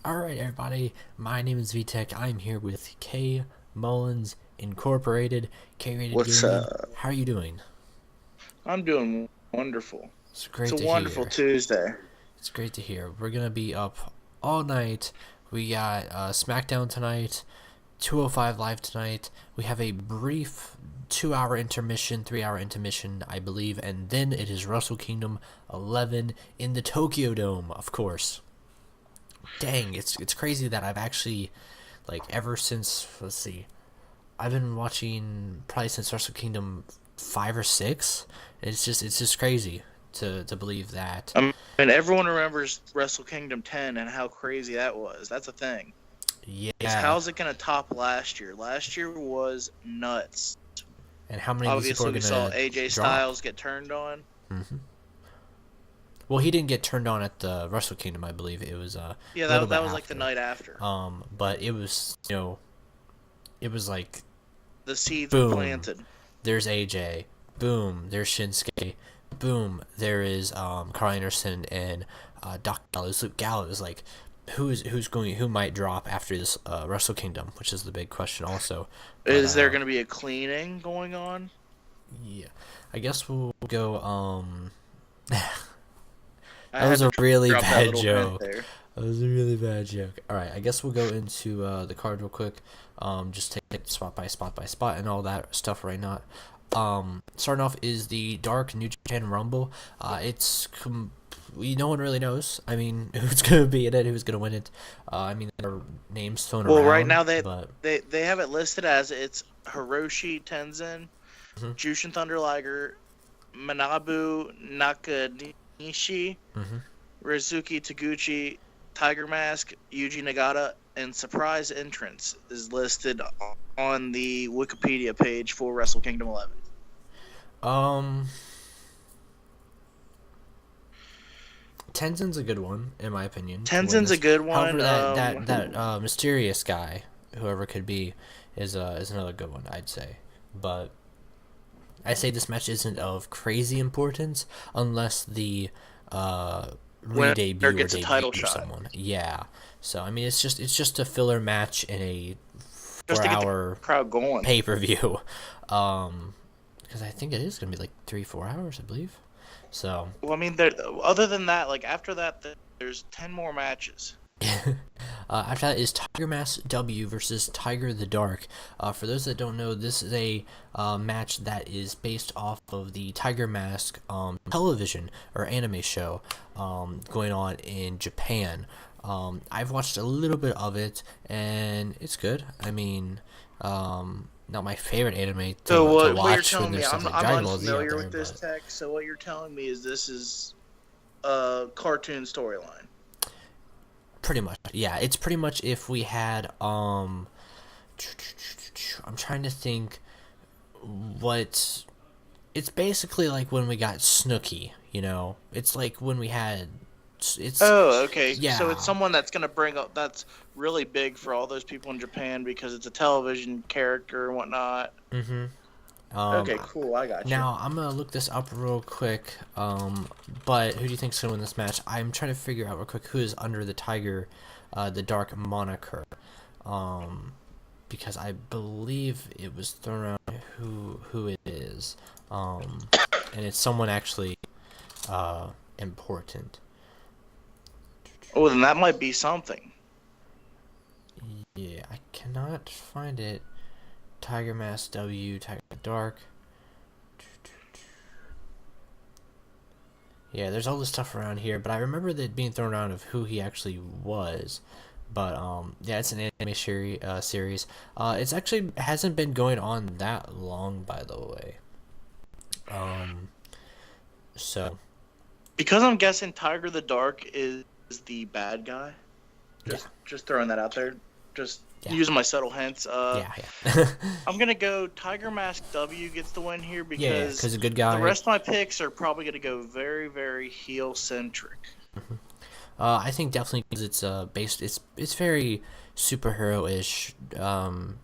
Alright, everybody, my name is VTech. I'm here with K Mullins Incorporated, K-Rated What's Gaming. up? How are you doing? I'm doing wonderful. It's It's great a to wonderful hear. Tuesday. It's great to hear. We're gonna be up all night. We got SmackDown tonight, 205 Live tonight. We have a brief 2-hour intermission, 3-hour intermission, I believe, and then it is Wrestle Kingdom 11 in the Tokyo Dome, of course. Dang, it's crazy that I've actually, like, ever since, let's see, I've been watching probably since Wrestle Kingdom 5 or 6. It's just crazy to believe that. I mean, everyone remembers Wrestle Kingdom 10 and how crazy that was. That's a thing. Is Yeah, how's it going to top last year? Last year was nuts. and how many of these people Obviously, are we saw gonna AJ drop? Styles get turned on. hmm Well, he didn't get turned on at the Wrestle Kingdom, I believe. It was a Yeah, little that bit was like the after. night after. But it was, it was like, The seeds were boom, planted. there's AJ. Boom, there's Shinsuke. Boom, there is Carl Anderson and Doc Gallows. Luke Gallows. Like, who might drop after this Wrestle Kingdom, which is the big question also. But Is there going to be a cleaning going on? yeah, I guess we'll go. I That had was to a really drop that bad little hint joke. there. That was a really bad joke. All right, I guess we'll go into the card real quick. Just take it spot by spot by spot and all that stuff right now. Starting off is the Dark New Japan Rumble. No one really knows. I mean, who's gonna be in it? Who's gonna win it? I mean, there are names thrown Well, right around, now but they have it listed as it's Hiroshi Tenzin, hmm Jushin Thunder Liger, Manabu Nakanishi, hmm Rizuki Taguchi, Tiger Mask, Yuji Nagata, and surprise entrance is listed on the Wikipedia page for Wrestle Kingdom 11. um, Tenzin's a good one in my opinion to win Tenzin's a this. good one. However, that mysterious guy, whoever could be, is another good one, I'd say. But I say this match isn't of crazy importance unless the Winner re-debut or gets a debut title for shot someone. Yeah. So I mean, it's just a filler match in a just to get the 4-hour crowd going. pay-per-view. Because I think it is gonna be like 3-4 hours, I believe. So Well, I mean, other than that, like after that, there's 10 more matches. after that is Tiger Mask W versus Tiger the Dark. For those that don't know, this is a match that is based off of the Tiger Mask television or anime show going on in Japan. I've watched a little bit of it, and it's good. I mean, not my favorite anime So to what you're watch when telling me, there's I'm something like I'm Dragon Ball Z out unfamiliar there, with this but text. So what you're telling me is this is a cartoon storyline. pretty much, yeah, it's pretty much if we had I'm trying to think what it's basically like when we got Snooki, it's like when we had it's Oh, okay. So it's yeah. someone that's gonna bring up that's really big for all those people in Japan because it's a television character and whatnot. hmm Okay, cool. I got you. Now I'm gonna look this up real quick. But who do you think's gonna win this match? I'm trying to figure out real quick who is under the Tiger, the Dark moniker, because I believe it was thrown around who it is, and it's someone actually important. Oh, then that might be something. Yeah, I cannot find it. Tiger Mask W, Tiger Dark. Yeah, there's all this stuff around here, but I remember that being thrown around of who he actually was. But yeah, it's an anime series. It's actually hasn't been going on that long, by the way. Um, so Because I'm guessing Tiger the Dark is the bad guy. yeah, Just throwing that out there. Just yeah, using my subtle hints. yeah, yeah, I'm gonna go Tiger Mask W gets the win here yeah, because because a good the guy. rest of my picks are probably gonna go very, very heel centric. I think definitely because it's based. It's very superhero-ish,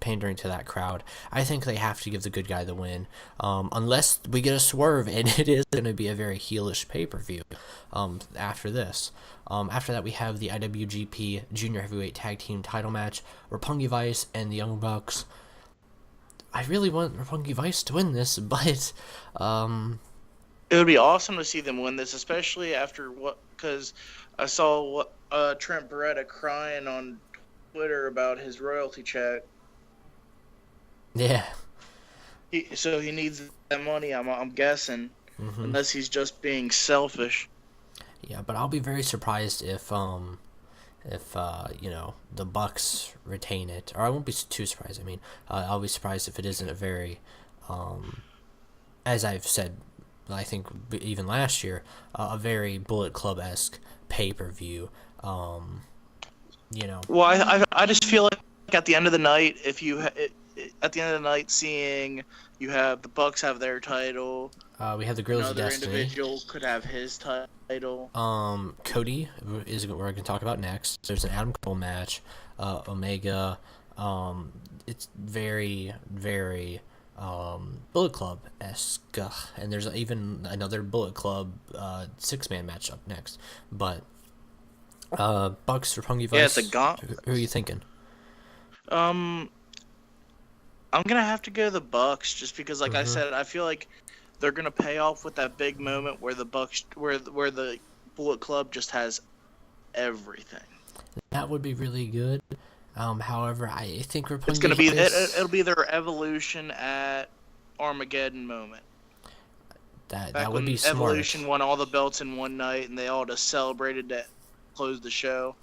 pandering to that crowd. I think they have to give the good guy the win, unless we get a swerve, and it is going to be a very heelish pay-per-view. After this, after that we have the IWGP Junior Heavyweight Tag Team Title match, Roppongi Vice and the Young Bucks. I really want Roppongi Vice to win this, but It would be awesome to see them win this, especially after because I saw Trent Beretta crying on Twitter about his royalty check. yeah. So he needs that money, I'm guessing, unless he's just being selfish. Yeah, but I'll be very surprised if the Bucks retain it, or I won't be too surprised. I mean, I'll be surprised if it isn't a very, as I've said, I think even last year, a very Bullet Club-esque pay-per-view. Well, I just feel like at the end of the night, seeing you have the Bucks have their title, we have the Guerrillas of another Destiny. individual could have his title. Cody is what we're going to talk about next. There's an Adam Cole match. Omega. It's very, very Bullet Club-esque. And there's even another Bullet Club 6-man match up next. But Bucks, Roppongi Vice. Yeah, it's a Who are you thinking? I'm gonna have to go the Bucks just because, like I said, I feel like they're gonna pay off with that big moment where the Bucks, where the Bullet Club just has everything. That would be really good. However, I think Roppongi It's gonna be Vice, it'll be their evolution at Armageddon moment. that would be smart. Evolution won all the belts in one night, and they all just celebrated to close the show.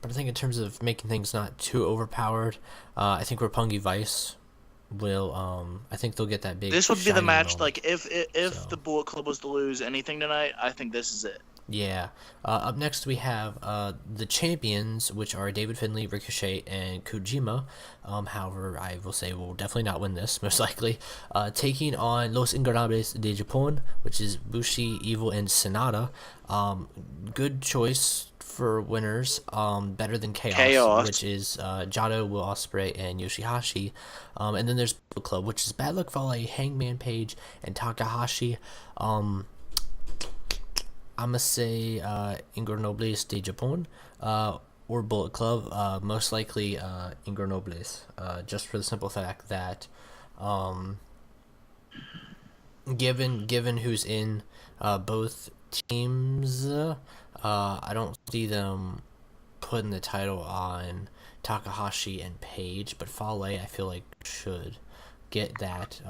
But I think in terms of making things not too overpowered, I think Roppongi Vice will. I think they'll get that big. This would be the match. moment. Like if the Bullet Club was to lose anything tonight, I think this is it. Yeah. Up next we have the champions, which are David Finlay, Ricochet, and Kojima. However, I will say will definitely not win this, most likely. Taking on Los Ingobernables de Japón, which is Bushi, Evil, and Sonata. Good choice for winners. Better than Chaos. Which is Jado, Will Ospreay, and Yoshihashi. And then there's Bullet Club, which is Bad Luck Fale, Hangman Page, and Takahashi. I'm going to say Ingobernables de Japón or Bullet Club. Most likely Ingobernables, just for the simple fact that given who's in both teams, I don't see them putting the title on Takahashi and Page, but Fale I feel like should get that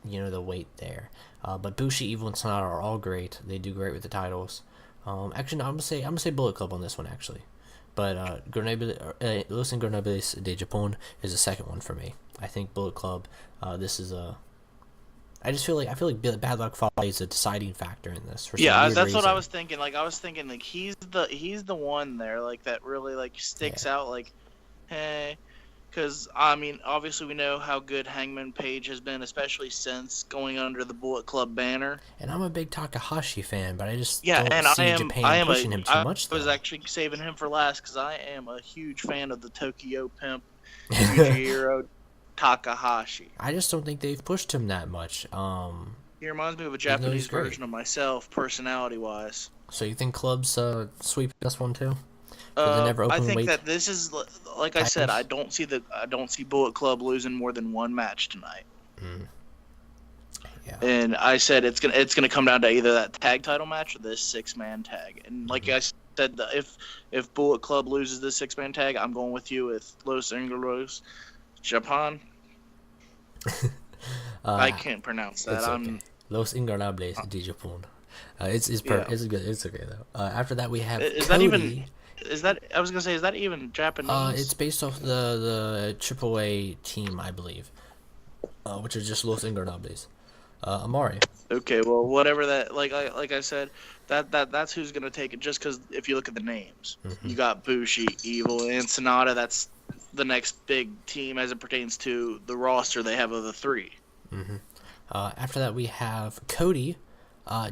the weight there. But Bushi, Evil, and Sonata are all great. They do great with the titles. Actually, no, I'm gonna say Bullet Club on this one actually. But Los Ingobernables de Japón is the second one for me. I think Bullet Club. This is a. I feel like Bad Luck Fale is a deciding factor in this. For Yeah, some that's weird what I reason. was thinking. Like I was thinking, like he's the one there, like that really like sticks out. Like, hey, because I mean, obviously we know how good Hangman Page has been, especially since going under the Bullet Club banner. And I'm a big Takahashi fan, but I just Yeah, don't and see Japan pushing him too much. I was though. actually saving him for last because I am a huge fan of the Tokyo Pimp, Yujiro Takahashi. I just don't think they've pushed him that much. He reminds me of a though he's Japanese great. version of myself, personality-wise. So you think clubs sweep this one too? For the never I open think weight that this is like I said. titles? I don't see Bullet Club losing more than one match tonight. Yeah. And I said it's gonna come down to either that tag title match or this 6-man tag. And like I said, if Bullet Club loses this 6-man tag, I'm going with you with Los Ingobernables Japan. I can't pronounce that. It's okay. Los Ingobernables de Japón. It's good. It's okay though. After that we have Is Cody. that even? Is that I was gonna say? Is that even Japanese? It's based off the AAA team, I believe, which is just Los Ingobernables. Amari. Okay, well, whatever that. Like I said, that's who's gonna take it. Just because if you look at the names, you got Bushi, Evil, and Sonata. That's the next big team as it pertains to the roster they have of the three. After that we have Cody.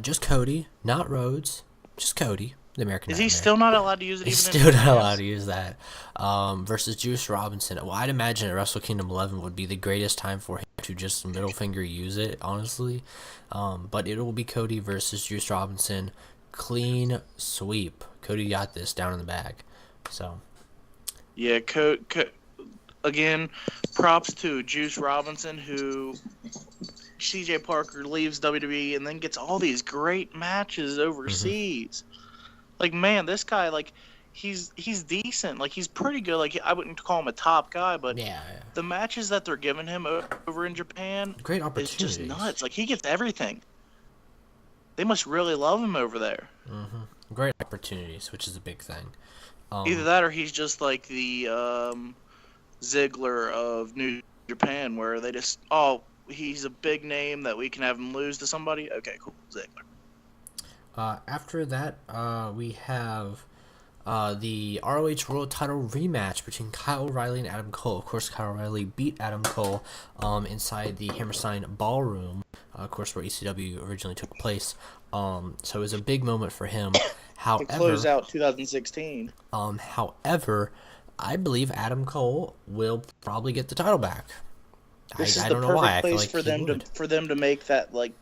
Just Cody, not Rhodes. Just Cody. the American Is he Nightmare. still not allowed to use it? He's Even still not allowed to use that. Versus Juice Robinson. Well, I'd imagine at Wrestle Kingdom 11 would be the greatest time for him to just middle finger use it, honestly. But it will be Cody versus Juice Robinson. Clean sweep. Cody got this down in the bag. So. Yeah, again, props to Juice Robinson, who C.J. Parker leaves WWE and then gets all these great matches overseas. Like, man, this guy, like, he's decent. Like, he's pretty good. Like, I wouldn't call him a top guy, but the matches that they're giving him over in Japan great is just opportunities. nuts. Like, he gets everything. They must really love him over there. Great opportunities, which is a big thing. Either that or he's just like the Ziggler of New Japan, where they just, he's a big name that we can have him lose to somebody. Okay, cool, Ziggler. After that, we have the ROH World Title rematch between Kyle O'Reilly and Adam Cole. Of course, Kyle O'Reilly beat Adam Cole inside the Hammerstein Ballroom, of course, where ECW originally took place. So it was a big moment for him. However, to close out 2016. However, I believe Adam Cole will probably get the title back. This is I the don't know why. I perfect feel place like for them to make that like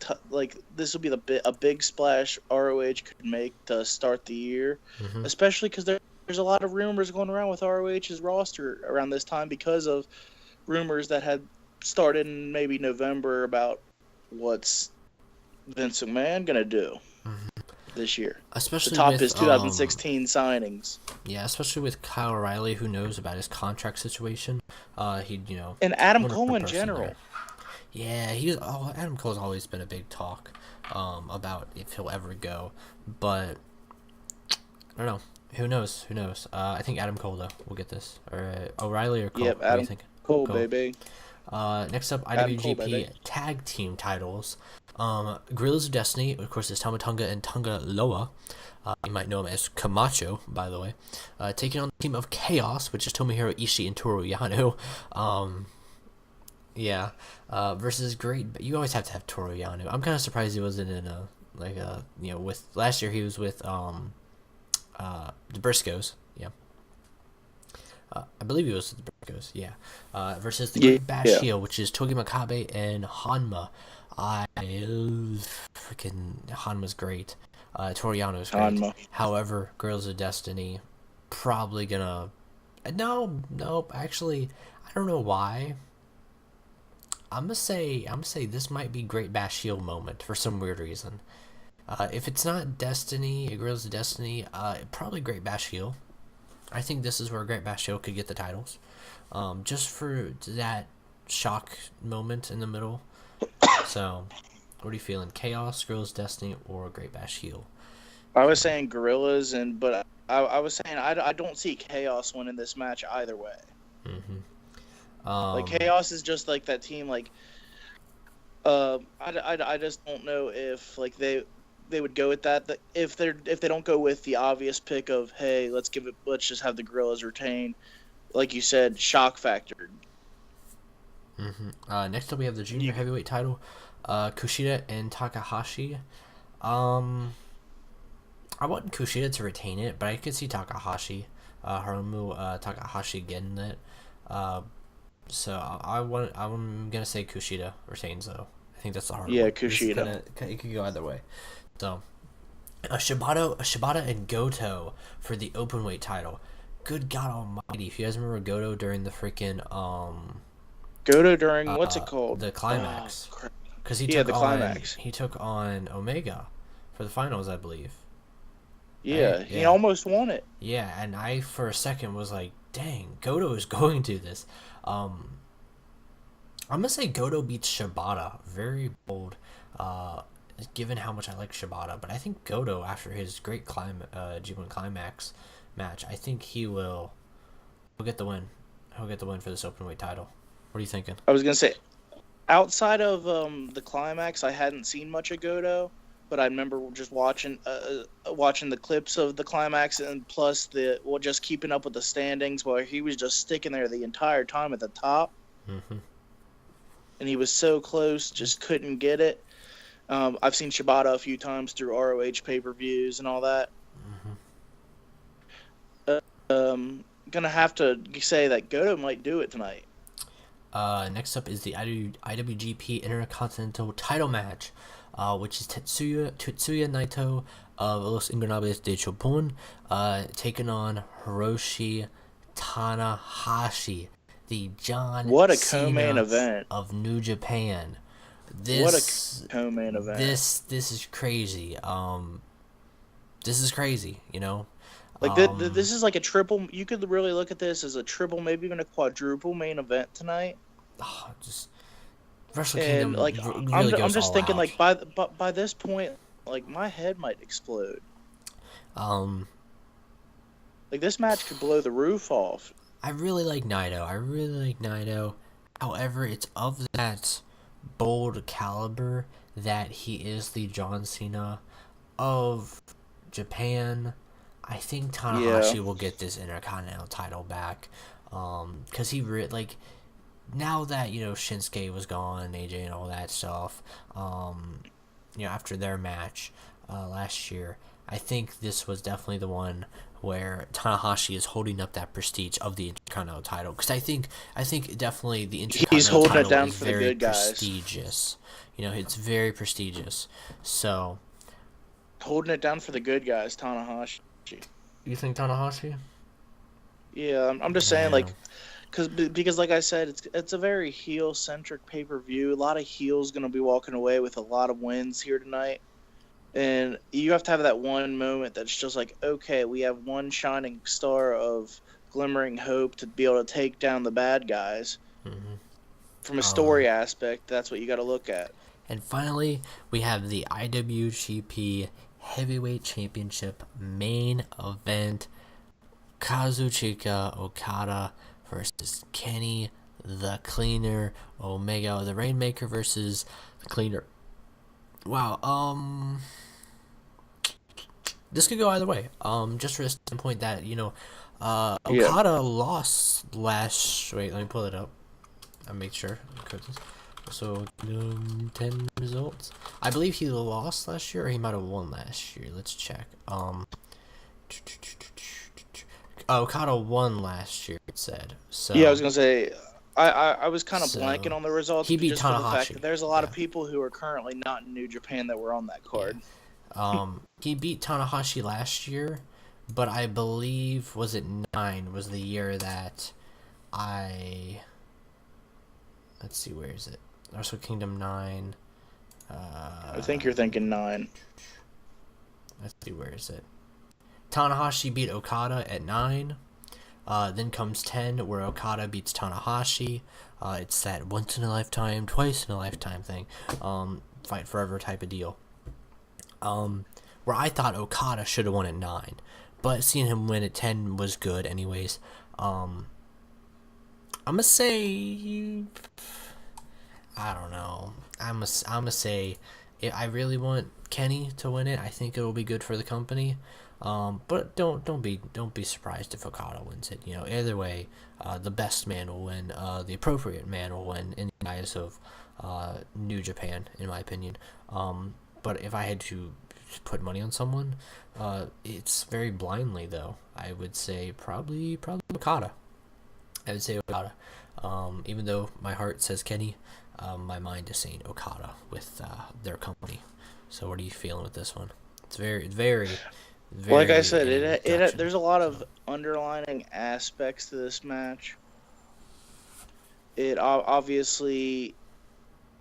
this will be a big splash ROH could make to start the year, especially because there's a lot of rumors going around with ROH's roster around this time because of rumors that had started in maybe November about what's Vince McMahon gonna do this year. especially To top with, his 2016 signings. Yeah, especially with Kyle O'Reilly, who knows about his contract situation. He'd And Adam wonderful Cole in person general. there. Yeah, Adam Cole's always been a big talk about if he'll ever go, but I don't know. Who knows? I think Adam Cole though will get this, or O'Reilly or Cole. Yep, What do you Adam think? Cole, baby. Next up, Adam Cole, IWGP baby. Tag Team titles. Gorillas of Destiny, of course, is Tama Tonga and Tonga Loa. You might know him as Camacho, by the way. Taking on the team of Chaos, which is Tomohiro Ishii and Toru Yano. Versus Great. You always have to have Toru Yano. I'm kind of surprised he wasn't in with last year he was with the Briscoes. Yeah. I believe he was with the Briscoes. Yeah. Versus the Great Bash Heel, which is Togi Makabe and Hanma. Freaking Hanma's great. Toriano's great. Hanma. However, Girls of Destiny probably gonna nope. Actually, I don't know why. I'm gonna say this might be Great Bash Heel moment for some weird reason. If it's not Destiny, Girls of Destiny, probably Great Bash Heel. I think this is where Great Bash Heel could get the titles, just for that shock moment in the middle. So, what are you feeling? Chaos, Girls, Destiny, or Great Bash Heel? I was saying Gorillas, but I was saying I don't see Chaos winning this match either way. Like Chaos is just like that team. Like, I just don't know if like they would go with that. If they don't go with the obvious pick of hey, let's just have the Gorillas retain, like you said, shock factor. Next up, we have the junior heavyweight title, Kushida and Takahashi. I want Kushida to retain it, but I could see Takahashi, Hiromu Takahashi getting it. So I'm gonna say Kushida retains though. I think that's the hard one. Yeah, Kushida. It could go either way. So, Shibata and Goto for the openweight title. Good God Almighty! If you guys remember Goto during the freaking Goto during what's it called? The climax. Because he took on Omega for the finals, I believe. Yeah, right? He almost won it. Yeah, and I for a second was like, dang, Goto is going to this. I'm gonna say Goto beats Shibata. Very bold, given how much I like Shibata. But I think Goto, after his great G1 Climax match, I think he'll get the win. He'll get the win for this openweight title. What are you thinking? I was gonna say, outside of the Climax, I hadn't seen much of Goto, but I remember just watching the clips of the Climax, and plus just keeping up with the standings, where he was just sticking there the entire time at the top. And he was so close, just couldn't get it. I've seen Shibata a few times through ROH pay-per-views and all that. gonna have to say that Goto might do it tonight. Next up is the IWGP Intercontinental Title match, which is Tetsuya Naito of Los Ingobernables de Japón, taking on Hiroshi Tanahashi, the John What a Cena co-main event! of New Japan. What a co-main event! This is crazy. This is crazy. Like this is like a triple. You could really look at this as a triple, maybe even a quadruple main event tonight. Just Wrestle Kingdom. And like really I'm just thinking, out. like by this point, like my head might explode. Like this match could blow the roof off. I really like Naito. However, it's of that bold caliber that he is the John Cena of Japan. I think Tanahashi will get this Intercontinental title back. Because now that, Shinsuke was gone, AJ and all that stuff, after their match last year, I think this was definitely the one where Tanahashi is holding up that prestige of the Intercontinental title. Because I think definitely the Intercontinental title down is for very the good guys. prestigious. It's very prestigious. So, holding it down for the good guys, Tanahashi. You think Tanahashi? Yeah, I'm just saying, like, because like I said, it's a very heel centric pay-per-view. A lot of heels gonna be walking away with a lot of wins here tonight. And you have to have that one moment that's just like, okay, we have one shining star of glimmering hope to be able to take down the bad guys. Mm-hmm. From a story aspect, that's what you got to look at. And finally, we have the IWGP Heavyweight Championship main event. Kazuchika Okada versus Kenny the Cleaner Omega, the Rainmaker versus the Cleaner. Wow, this could go either way. Just for the standpoint that, Okada lost last... Wait, let me pull it up. I'll make sure. So, 10 results. I believe he lost last year, or he might have won last year. Let's check. Okada won last year, it said. So yeah, I was gonna say, I was kind of blanking on the results. He beat just Tanahashi. For the fact that there's a lot of people who are currently not in New Japan that were on that card. Yeah. He beat Tanahashi last year, but I believe was the year that let's see, where is it? Wrestle Kingdom 9. I think you're thinking 9. Let's see, where is it? Tanahashi beat Okada at 9. Then comes 10, where Okada beats Tanahashi. It's that once in a lifetime, twice in a lifetime thing. Fight forever type of deal. Where I thought Okada should have won at 9. But seeing him win at 10 was good anyways. I'm going to say... I don't know. I'm gonna say I really want Kenny to win it. I think it'll be good for the company. But don't be surprised if Okada wins it. Either way, the best man will win. The appropriate man will win in the eyes of New Japan, in my opinion. But if I had to put money on someone, it's very blindly though. I would say probably Okada. I would say Okada. Even though my heart says Kenny, my mind is saying Okada with their company. So what are you feeling with this one? It's very, very, very... Like I said, there's a lot of underlining aspects to this match. It obviously,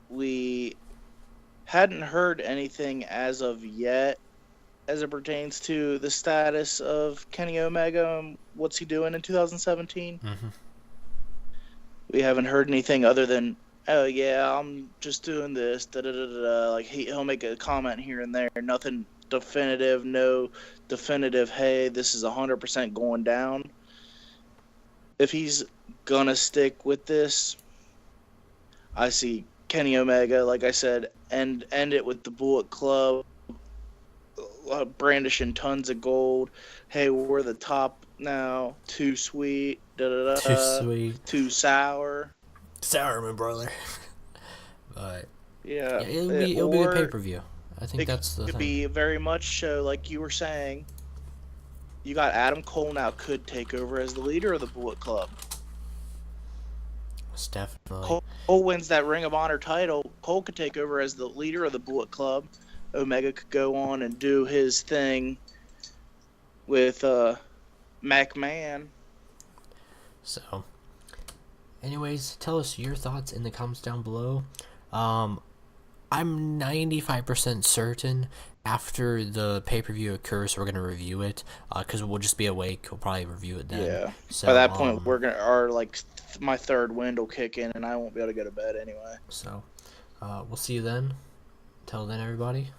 we hadn't heard anything as of yet as it pertains to the status of Kenny Omega and what's he doing in 2017. Mm-hmm. We haven't heard anything other than, oh yeah, I'm just doing this, da-da-da-da-da. Like he'll make a comment here and there, nothing definitive, no definitive, hey, this is 100% going down. If he's gonna stick with this, I see Kenny Omega, like I said, end it with the Bullet Club, brandishing tons of gold. Hey, we're the top now. Too sweet. Da-da-da. Too sweet. Too sour. Sour, my brother. But yeah, it'll be a pay-per-view. I think that's the thing. It could be very much so, like you were saying. you got Adam Cole now could take over as the leader of the Bullet Club. It's definitely. Cole wins that Ring of Honor title. Cole could take over as the leader of the Bullet Club. Omega could go on and do his thing with McMahon. So, anyways, tell us your thoughts in the comments down below. I'm 95% certain after the pay-per-view occurs, we're going to review it, because we'll just be awake. We'll probably review it then. Yeah. So, by that point, my third wind will kick in, and I won't be able to go to bed anyway. So, we'll see you then. Till then, everybody.